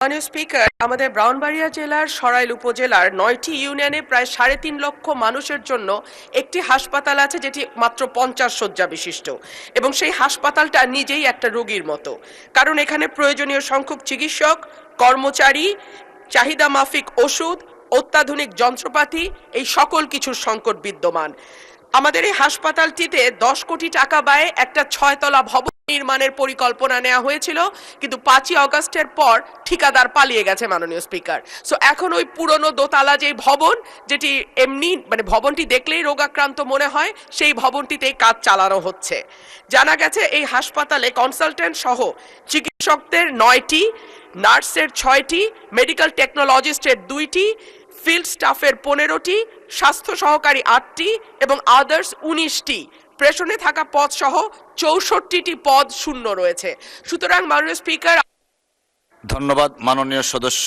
মাননীয় স্পিকার, আমাদের ব্রাহ্মণবাড়িয়া জেলার সরাইল উপজেলার ৯টি ইউনিয়নে প্রায় ৩.৫ লক্ষ মানুষের জন্য একটি হাসপাতাল আছে, যেটি মাত্র ৫০ শয্যা বিশিষ্ট, এবং সেই হাসপাতালটা নিজেই একটা রোগীর মতো। কারণ এখানে প্রয়োজনীয় সংখ্যক চিকিৎসক, কর্মচারী, চাহিদা মাফিক ওষুধ, অত্যাধুনিক যন্ত্রপাতি, এই সকল কিছুর সংকট বিদ্যমান। আমাদের এই হাসপাতালটিতে ১০ কোটি টাকা ব্যয়ে একটা ৬ তলা ভবন নির্মাণের পরিকল্পনা নেওয়া হয়েছিল, কিন্তু ৫ই অগাস্টের পর ঠিকাদার পালিয়ে গেছে মাননীয় স্পিকার। সো এখন ওই পুরনো দোতলা যে ভবন, যেটি এমনি মানে ভবনটি দেখলেই রোগাক্রান্ত মনে হয়, সেই ভবনটিতেই কাজ চালানো হচ্ছে। জানা গেছে এই হাসপাতালে কনসালটেন্ট সহ চিকিৎসকদের ৯টি, নার্সের ৬টি, মেডিকেল টেকনোলজিস্টের ২টি, ফিল্ড স্টাফের ১৫টি, স্বাস্থ্য সহকারী ৮টি এবং আদার্স ১৯টি, প্রেষণে থাকা পদ সহ ৬৪টি পদ শূন্য রয়েছে। সুতরাং মাননীয় স্পিকার, ধন্যবাদ মাননীয় সদস্য।